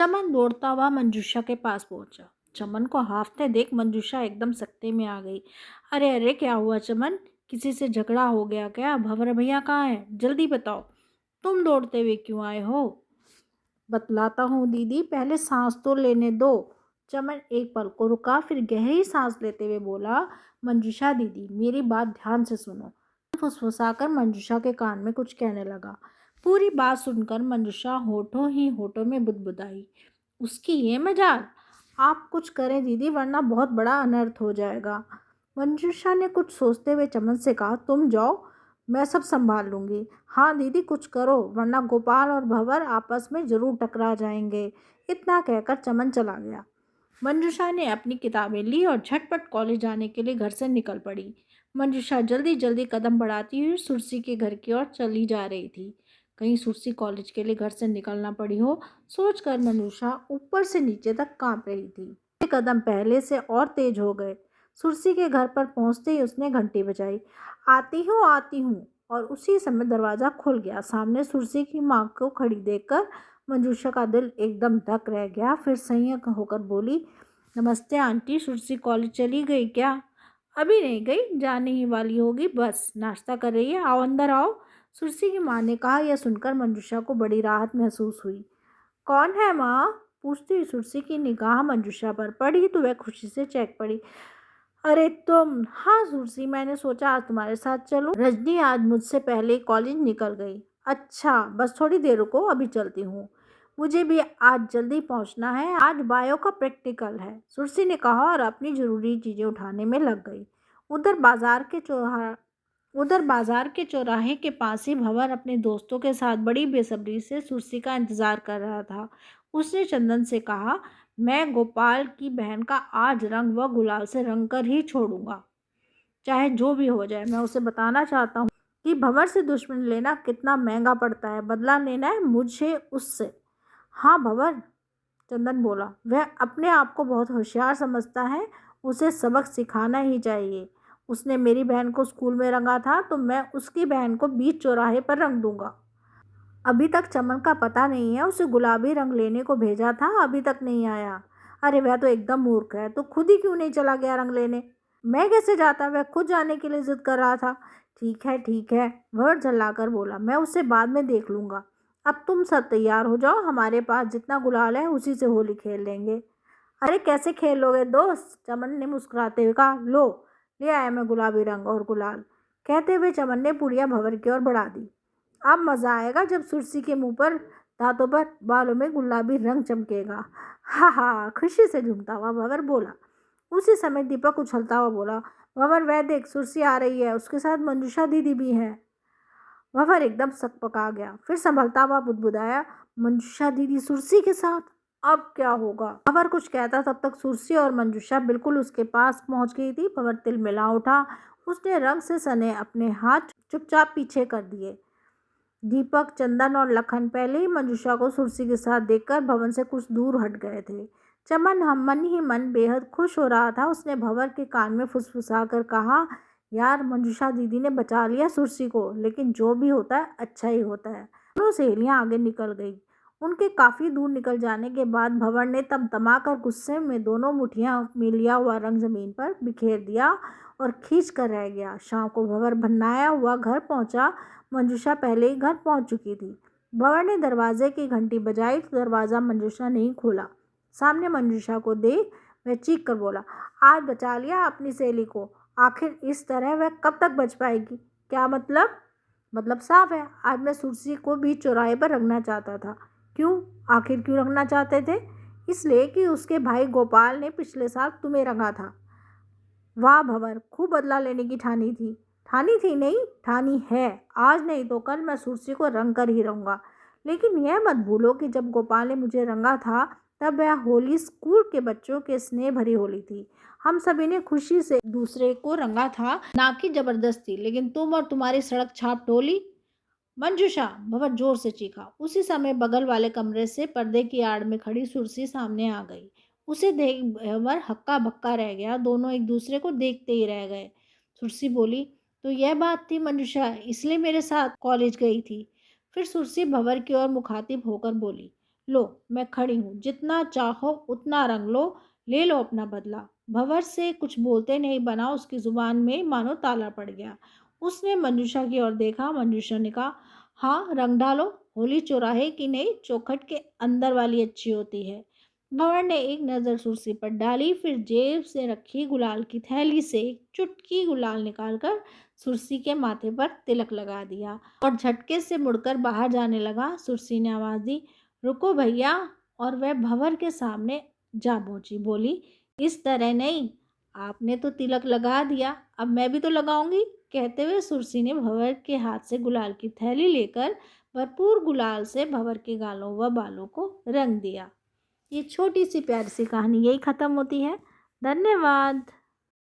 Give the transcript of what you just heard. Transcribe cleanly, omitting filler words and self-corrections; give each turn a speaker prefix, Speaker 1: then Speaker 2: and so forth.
Speaker 1: चमन दौड़ता हुआ मंजूषा के पास पहुंचा। चमन को हाफते देख मंजूषा एकदम सकते में आ गई। अरे अरे, क्या हुआ चमन? किसी से झगड़ा हो गया क्या? भंवर भैया कहाँ है? जल्दी बताओ। तुम दौड़ते हुए क्यों आए हो? बतलाता हूँ दीदी, पहले सांस तो लेने दो। चमन एक पल को रुका, फिर गहरी सांस लेते हुए बोला, मंजूषा दीदी, मेरी बात ध्यान से सुनो। फुसफुसाकर मंजूषा के कान में कुछ कहने लगा। पूरी बात सुनकर मंजूषा होठों ही होठों में बुदबुदाई। उसकी ये मजाल! आप कुछ करें दीदी, वरना बहुत बड़ा अनर्थ हो जाएगा। मंजूषा ने कुछ सोचते हुए चमन से कहा, तुम जाओ, मैं सब संभाल लूंगी। हाँ दीदी, कुछ करो, वरना गोपाल और भंवर आपस में जरूर टकरा जाएंगे। इतना कहकर चमन चला गया। मंजूषा ने अपनी किताबें ली और झटपट कॉलेज जाने के लिए घर से निकल पड़ी। मंजूषा जल्दी जल्दी कदम बढ़ाती हुई सुरसी के घर की ओर चली जा रही थी। कहीं सुरसी कॉलेज के लिए घर से निकलना पड़ी हो, सोचकर मंजूषा ऊपर से नीचे तक कांप रही थी। कदम पहले से और तेज हो गए। सुरसी के घर पर पहुंचते ही उसने घंटी बजाई। आती हूँ। और उसी समय दरवाज़ा खुल गया। सामने सुरसी की माँ को खड़ी देखकर मंजूषा का दिल एकदम धक रह गया। फिर संयत होकर बोली, नमस्ते आंटी, सुरसी कॉलेज चली गई क्या? अभी नहीं गई, जाने ही वाली होगी, बस नाश्ता कर रही है, आओ अंदर आओ। सुरसी की माँ ने कहा। यह सुनकर मंजूषा को बड़ी राहत महसूस हुई। कौन है माँ? पूछती हुई सुरसी की निगाह मंजूषा पर पड़ी तो वह खुशी से चौंक पड़ी। अरे तुम? हाँ सुरसी, मैंने सोचा आज तुम्हारे साथ चलूं। रजनी आज मुझसे पहले कॉलेज निकल गई। अच्छा, बस थोड़ी देर रुको, अभी चलती हूँ। मुझे भी आज जल्दी पहुँचना है, आज बायो का प्रैक्टिकल है, सुरसी ने कहा और अपनी ज़रूरी चीज़ें उठाने में लग गई। उधर बाजार के चौराहा उधर बाजार के चौराहे के पास ही भंवर अपने दोस्तों के साथ बड़ी बेसब्री से सुरसी का इंतजार कर रहा था। उसने चंदन से कहा, मैं गोपाल की बहन का आज रंग व गुलाल से रंग कर ही छोड़ूंगा, चाहे जो भी हो जाए। मैं उसे बताना चाहता हूँ कि भंवर से दुश्मनी लेना कितना महंगा पड़ता है। बदला लेना है मुझे उससे। हाँ भंवर, चंदन बोला, वह अपने आप को बहुत होशियार समझता है, उसे सबक सिखाना ही चाहिए। उसने मेरी बहन को स्कूल में रंगा था, तो मैं उसकी बहन को बीच चौराहे पर रंग दूंगा। अभी तक चमन का पता नहीं है, उसे गुलाबी रंग लेने को भेजा था, अभी तक नहीं आया। अरे वह तो एकदम मूर्ख है, तो खुद ही क्यों नहीं चला गया रंग लेने? मैं कैसे जाता, वह खुद जाने के लिए जिद कर रहा था। ठीक है, वह झल्लाकर बोला, मैं उसे बाद में देख लूंगा। अब तुम सब तैयार हो जाओ, हमारे पास जितना गुलाल है उसी से होली खेल लेंगे। अरे कैसे खेल लोगे दोस्त? चमन ने मुस्कुराते हुए कहा। लो, ले आया मैं गुलाबी रंग और गुलाल। कहते हुए चमन ने पुड़िया भंवर की ओर बढ़ा दी। अब मज़ा आएगा जब सुरसी के मुंह पर, दांतों पर, बालों में गुलाबी रंग चमकेगा। हा हा, खुशी से झूमता हुआ भंवर बोला। उसी समय दीपक उछलता हुआ बोला, भंवर वह देख, सुरसी आ रही है, उसके साथ मंजूषा दीदी भी है। भंवर एकदम सकपका गया, फिर संभलता हुआ बुदबुदाया, मंजूषा दीदी सुरसी के साथ? अब क्या होगा? भंवर कुछ कहता तब तक सुरसी और मंजूषा बिल्कुल उसके पास पहुंच गई थी। भंवर तिलमिला उठा। उसने रंग से सने अपने हाथ चुपचाप पीछे कर दिए। दीपक, चंदन और लखन पहले ही मंजूषा को सुरसी के साथ देखकर भवन से कुछ दूर हट गए थे। चमन हम मन ही मन बेहद खुश हो रहा था। उसने भंवर के कान में फुसफुसा कर कहा, यार मंजूषा दीदी ने बचा लिया सुरसी को, लेकिन जो भी होता है अच्छा ही होता है। दोनों सहेलियां आगे निकल गई। उनके काफ़ी दूर निकल जाने के बाद भंवर ने तमतमाकर गुस्से में दोनों मुठियां में लिया हुआ रंग जमीन पर बिखेर दिया और खींच कर रह गया। शाम को भंवर भन्नाया हुआ घर पहुंचा। मंजूषा पहले ही घर पहुंच चुकी थी। भंवर ने दरवाजे की घंटी बजाई तो दरवाज़ा मंजूषा नहीं खोला। सामने मंजूषा को देख वह चीख कर बोला, आज बचा लिया अपनी सहेली को। आखिर इस तरह वह कब तक बच पाएगी? क्या मतलब? मतलब साफ है, आज मैं सुरसी को बीच चौराहे पर रखना चाहता था। क्यों? आखिर क्यों रखना चाहते थे? इसलिए कि उसके भाई गोपाल ने पिछले साल तुम्हें रंगा था। वाह भंवर, खूब बदला लेने की ठानी थी। ठानी थी नहीं, ठानी है। आज नहीं तो कल मैं सुरसी को रंग कर ही रहूँगा। लेकिन यह मत भूलो कि जब गोपाल ने मुझे रंगा था, तब वह होली स्कूल के बच्चों के स्नेह भरी होली थी। हम सभी ने खुशी से दूसरे को रंगा था, ना कि जबरदस्ती। लेकिन तुम और तुम्हारी सड़क छाप टोली। मंजूषा, भंवर जोर से चीखा। उसी समय बगल वाले कमरे से पर्दे की आड़ में खड़ी सुरसी सामने आ गई। उसे देख भंवर हक्का बक्का रह गया। दोनों एक दूसरे को देखते ही रह गए। सुरसी बोली, तो यह बात थी मंजूषा, इसलिए मेरे साथ कॉलेज गई थी? फिर सुरसी भंवर की ओर मुखातिब होकर बोली, लो मैं खड़ी हूँ, जितना चाहो उतना रंग लो, ले लो अपना बदला। भंवर से कुछ बोलते नहीं बना, उसकी जुबान में मानो ताला पड़ गया। उसने मंजूषा की ओर देखा। मंजूषा ने कहा, हाँ रंग डालो, होली चौराहे की नहीं चौखट के अंदर वाली अच्छी होती है। भंवर ने एक नज़र सुरसी पर डाली, फिर जेब से रखी गुलाल की थैली से एक चुटकी गुलाल निकालकर सुरसी के माथे पर तिलक लगा दिया और झटके से मुड़कर बाहर जाने लगा। सुरसी ने आवाज़ दी, रुको भैया, और वह भंवर के सामने जा पहुंची। बोली, इस तरह नहीं, आपने तो तिलक लगा दिया, अब मैं भी तो लगाऊंगी। कहते हुए सुरसी ने भंवर के हाथ से गुलाल की थैली लेकर भरपूर गुलाल से भंवर के गालों व बालों को रंग दिया। ये छोटी सी प्यारी सी कहानी यही ख़त्म होती है। धन्यवाद।